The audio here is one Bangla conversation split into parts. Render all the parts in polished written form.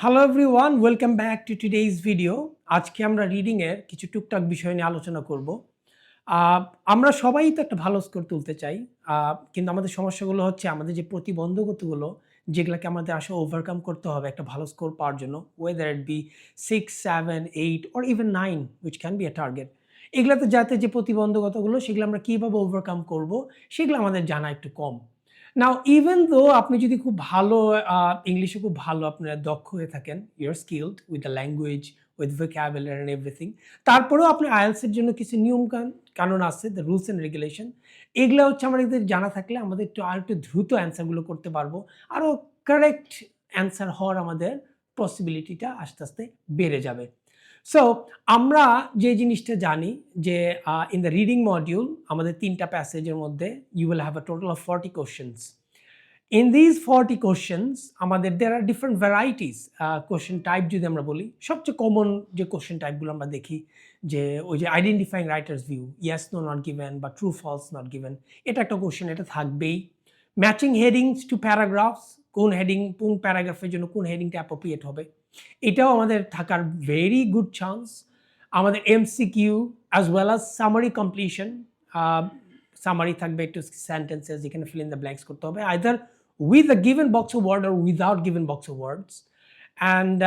Hello everyone, welcome back to today's video. আজকে আমরা রিডিংয়ের কিছু টুকটাক বিষয় নিয়ে আলোচনা করব। আমরা সবাই তো একটা ভালো স্কোর তুলতে চাই, কিন্তু আমাদের সমস্যাগুলো হচ্ছে আমাদের যে প্রতিবন্ধকতাগুলো, যেগুলোকে আমাদের আসলে ওভারকাম করতে হবে একটা ভালো স্কোর পাওয়ার জন্য, weather it be 6, 7, 8 or even 9 which can B a target. এগুলাতে যাতে যে প্রতিবন্ধকতাগুলো সেগুলো আমরা কীভাবে ওভারকাম করব সেগুলো আমাদের জানা একটু কম। নাও ইভেন দো আপনি যদি খুব ভালো ইংলিশে খুব ভালো আপনারা দক্ষ হয়ে থাকেন, you are skilled with the language, with vocabulary and everything, তারপরেও আপনি IELTS এর জন্য কিছু নিয়ম কানুন আছে, দ্য রুলস অ্যান্ড রেগুলেশন। এগুলা হচ্ছে আমাদের জানা থাকলে আমাদের আরেকটু দ্রুত অ্যান্সারগুলো করতে পারবো। আরও কারেক্ট অ্যান্সার হওয়ার আমাদের পসিবিলিটিটা আস্তে আস্তে বেড়ে যাবে। সো আমরা যে জিনিসটা জানি যে ইন দ্য রিডিং মডিউল আমাদের ৩টা প্যাসেজের মধ্যে you will have a total of 40 questions. In this 40 questions আমাদের there are different varieties question type. যদি আমরা বলি সবচেয়ে কমন যে কোয়েশ্চেন টাইপগুলো আমরা দেখি যে ওই যে identifying writer's view, yes no not given বা ট্রু ফলস নট গিভেন, এটা একটা কোয়েশ্চেন, এটা থাকবেই। ম্যাচিং হেডিংস টু প্যারাগ্রাফস, কোন হেডিং কোন প্যারাগ্রাফের জন্য কোন হেডিংটা অ্যাপ্রোপ্রিয়েট হবে, এটাও আমাদের থাকার ভেরি গুড চান্স। আমাদের MCQ as well as summary completion, summary থাকবে, একটু সেন্টেন্সেস যেখানে ফিল ইন দ্য ব্ল্যাঙ্কস করতে হবে, either with a given box of word or without given box of words, and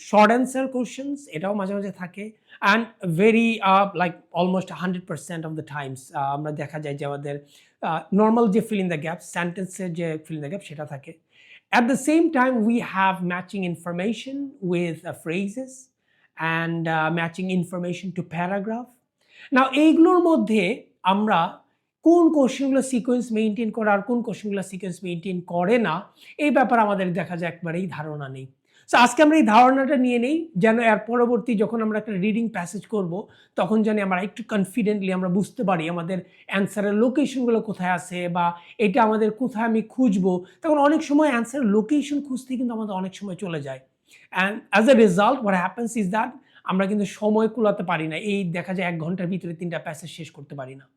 short answer questions এটাও মাঝে মাঝে থাকে, and very like almost 100% of the times আমরা দেখা যায় যে আমাদের নর্মাল যে fill in the gaps সেন্টেন্সের যে fill in the gaps সেটা থাকে। At the same time we have matching information with phrases and matching information to paragraph. Now এইগুলোর মধ্যে আমরা কোন কোশ্চেনগুলো সিকোয়েন্স মেইনটেইন করে আর কোন কোশ্চেনগুলো সিকোয়েন্স মেইনটেইন করে না, এই ব্যাপারে আমাদের দেখা যায় একবারেই ধারণা নেই। সো আজকে আমরা এই ধারণাটা নিয়ে নেই যেন এর পরবর্তী যখন আমরা একটা রিডিং প্যাসেজ করব তখন যেন আমরা একটু কনফিডেন্টলি আমরা বুঝতে পারি আমাদের অ্যান্সারের লোকেশনগুলো কোথায় আছে বা এটা আমাদের কোথায় আমি খুঁজবো। তখন অনেক সময় অ্যান্সারের লোকেশন খুঁজতে কিন্তু আমাদের অনেক সময় চলে যায়, and as a result what happens is that আমরা কিন্তু সময় কুলাতে পারি না, এই দেখা যায় 1 ঘন্টার ভিতরে 3টা প্যাসেজ শেষ করতে পারি না।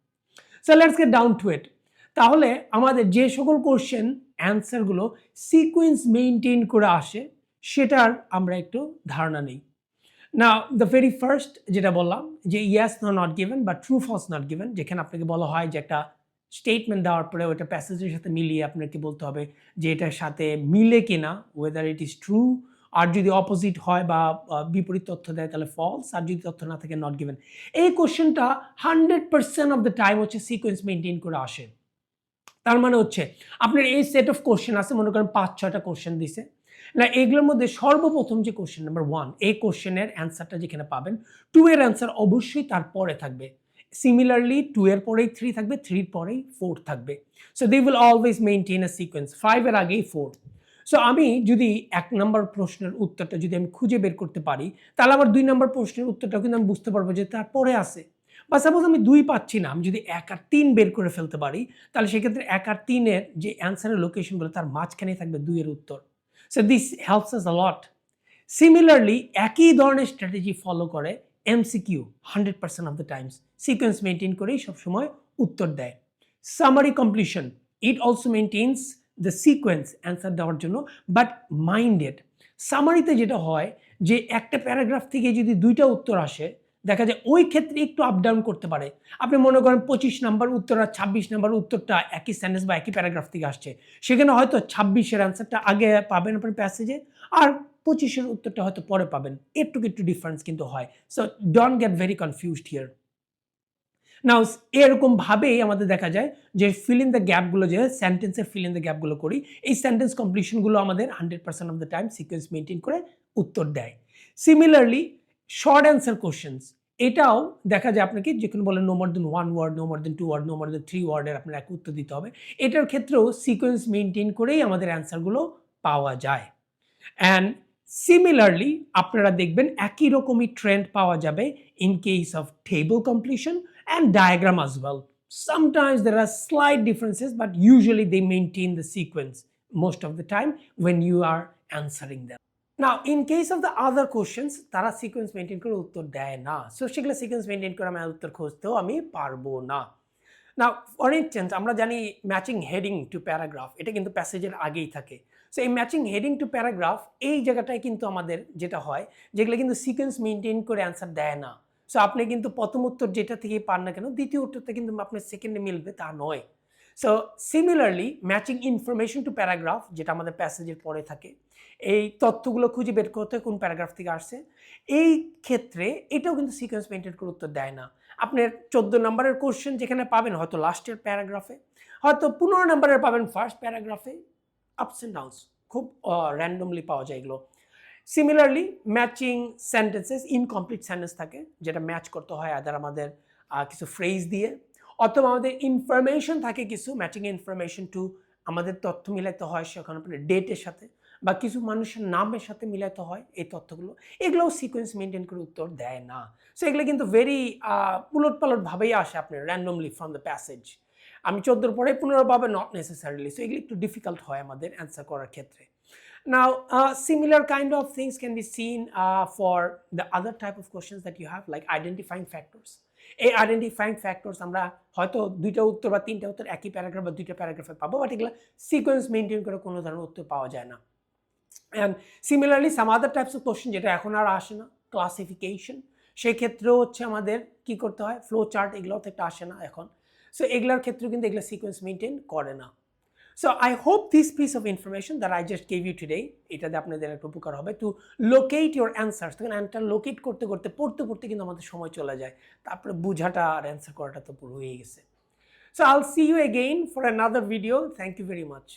So let's get down to it. তাহলে আমাদের যে সকল কোশ্চেন অ্যান্সারগুলো সিকোয়েন্স মেইনটেইন করে আসে সেটার আমরা একটু ধারণা নেই। নাও দ্য ভেরি ফার্স্ট যেটা বললাম যে ইয়েস নো নট গিভেন বা ট্রু ফলস নট গিভেন, যেখানে আপনাকে বলা হয় যে একটা স্টেটমেন্ট দেওয়ার পরে ওইটা প্যাসেজের সাথে মিলিয়ে আপনাকে বলতে হবে যে এটার সাথে মিলে কিনা, ওয়েদার ইট ইজ ট্রু, আর যদি অপোজিট হয় বা বিপরীত তথ্য দেয় তাহলে ফলস, আর যদি তথ্য না থাকে নট গিভেন। এই কোশ্চেনটা 100% অফ দ্য টাইম হচ্ছে সিকোয়েন্স মেইনটেইন করে আসে। তার মানে হচ্ছে আপনার এই সেট অফ কোশ্চেন আছে, মনে করেন 5-6টা কোশ্চেন দিছে না, এগুলোর মধ্যে সর্বপ্রথম যে কোশ্চেন নাম্বার 1, এই কোশ্চেনের অ্যান্সারটা যেখানে পাবেন 2 এর অ্যান্সার অবশ্যই তার পরে থাকবে। সিমিলারলি 2 এর পরেই 3 থাকবে, 3 এর পরেই 4 থাকবে। So they will always maintain a sequence, 5 এর আগেই 4। সো আমি যদি 1 নাম্বার প্রশ্নের উত্তরটা যদি আমি খুঁজে বের করতে পারি তাহলে আমার 2 নাম্বার প্রশ্নের উত্তরটাও কিন্তু আমি বুঝতে পারবো যে তার পরে আছে। বা সাপোজ আমি 2 পাচ্ছি না, আমি যদি 1 আর 3 বের করে ফেলতে পারি তাহলে সেক্ষেত্রে 1 আর 3 এর যে অ্যান্সারের লোকেশনগুলো তার মাঝখানেই থাকবে 2 এর উত্তর। So this helps us a lot. Similarly একই ধরনের স্ট্র্যাটেজি ফলো করে MCQ 100% of the times sequence maintain করেই সবসময় উত্তর দেয়। Summary completion, it also maintains the sequence answer দেওয়ার জন্য, বাট মাইন্ডেড। সামারিতে যেটা হয় যে একটা প্যারাগ্রাফ থেকে যদি 2টা উত্তর আসে দেখা যায় ওই ক্ষেত্রে একটু আপ ডাউন করতে পারে। আপনি মনে করেন 25 নাম্বার উত্তর আর 26 নাম্বার উত্তরটা একই সেন্টেন্স বা একই প্যারাগ্রাফ থেকে আসছে, সেখানে হয়তো 26 এর অ্যান্সারটা আগে পাবেন আপনার প্যাসেজে আর 25 এর উত্তরটা হয়তো পরে পাবেন। একটু ডিফারেন্স কিন্তু হয়। So don't get very confused here. Now এরকমভাবেই আমাদের দেখা যায় যে ফিল ইন দ্য গ্যাপগুলো, যে সেন্টেন্সের ফিল ইন দ্য গ্যাপগুলো করি, এই সেন্টেন্স কমপ্লিশনগুলো আমাদের 100% of the time sequence maintain করে উত্তর দেয়। সিমিলারলি শর্ট অ্যান্সার কোশ্চেনস, এটাও দেখা যায় আপনাকে যেখানে বলেন নো মোর দেন 1 ওয়ার্ড, নো মোর দেন 2 ওয়ার্ড, নো মোর দেন 3 ওয়ার্ডের আপনার এক উত্তর দিতে হবে। এটার ক্ষেত্রেও সিকোয়েন্স মেইনটেইন করেই আমাদের অ্যান্সারগুলো পাওয়া যায়। অ্যান্ড সিমিলারলি আপনারা দেখবেন একই রকমই ট্রেন্ড পাওয়া যাবে in case of table completion and diagram as well. Sometimes there are slight differences, but usually they maintain the sequence most of the time when you are answering them. Now, in case of the other questions, তারা sequence maintain করে উত্তর দেয় না। So সেগুলো sequence maintain করে আমি উত্তর খুঁজতেও আমি পারবো না। Now, for instance, আমরা জানি ম্যাচিং হেডিং টু প্যারাগ্রাফ, এটা কিন্তু প্যাসেজের আগেই থাকে। সো এই ম্যাচিং হেডিং টু প্যারাগ্রাফ এই জায়গাটায় কিন্তু আমাদের যেটা হয়, যেগুলো কিন্তু সিকোয়েন্স মেনটেন করে অ্যান্সার দেয় না। সো আপনি কিন্তু প্রথম উত্তর যেটা থেকেই পান না কেন, দ্বিতীয় উত্তরটা কিন্তু আপনার সেকেন্ডে মিলবে তা নয়। So similarly matching information to paragraph, যেটা আমাদের প্যাসেজের পরে থাকে, এই তথ্যগুলো খুঁজে বের করতে কোন প্যারাগ্রাফ থেকে আসছে, এই ক্ষেত্রে এটাও কিন্তু সিকোয়েন্স মেনটেন করে উত্তর দেয় না। আপনার 14 নম্বরের কোশ্চেন যেখানে পাবেন হয়তো লাস্টের প্যারাগ্রাফে, হয়তো 15 নম্বরের পাবেন ফার্স্ট প্যারাগ্রাফে, আপস অ্যান্ড ডাউনস খুব র্যান্ডমলি পাওয়া যায় এগুলো। Similarly matching sentences, incomplete sentence থাকে যেটা ম্যাচ করতে হয় আদার আমাদের কিছু ফ্রেজ দিয়ে, অথবা আমাদের ইনফরমেশন থাকে কিছু ম্যাচিং ইনফরমেশন টু, আমাদের তথ্য মিলাইতে হয় সেখানে আপনার ডেটের সাথে বা কিছু মানুষের নামের সাথে মিলাইতে হয় এই তথ্যগুলো, এগুলোও সিকোয়েন্স মেনটেন করে উত্তর দেয় না। সো এগুলো কিন্তু ভেরি উলট পালটভাবেই আসে আপনার র্যান্ডমলি ফ্রম দ্য প্যাসেজ। আমি 14 পরে 15 পাবে নট নেসেসারিলি, সো এগুলো একটু ডিফিকাল্ট হয় আমাদের অ্যান্সার করার ক্ষেত্রে। Now, similar kind of things can be seen for the other type of questions that you have, like identifying factors. এই আইডেন্টিফাইং ফ্যাক্টরস আমরা হয়তো দুইটা উত্তর বা তিনটা উত্তর একই প্যারাগ্রাফ বা দুইটা প্যারাগ্রাফে পাবো, বাট এগুলো সিকোয়েন্স মেনটেন করে কোনো ধরনের উত্তর পাওয়া যায় না। And similarly some other types of question যেটা এখন আর আসে না, ক্লাসিফিকেশন, সেক্ষেত্রেও হচ্ছে আমাদের কি করতে হয়, ফ্লো চার্ট, এগুলোও তো একটা আসে না এখন। সো এগুলোর ক্ষেত্রেও কিন্তু এগুলো সিকোয়েন্স মেনটেন করে না। So I hope this piece of information that I just gave you today, এটাতে আপনাদের একটা উপকার হবে টু লোকেট ইউর অ্যান্সার্স। তখন অ্যান্সার লোকেট করতে করতে পড়তে পড়তে কিন্তু আমাদের সময় চলে যায়, তারপরে বোঝাটা আর অ্যান্সার করাটা তো পুরো হয়ে গেছে। So I'll see you again for another video. Thank you very much.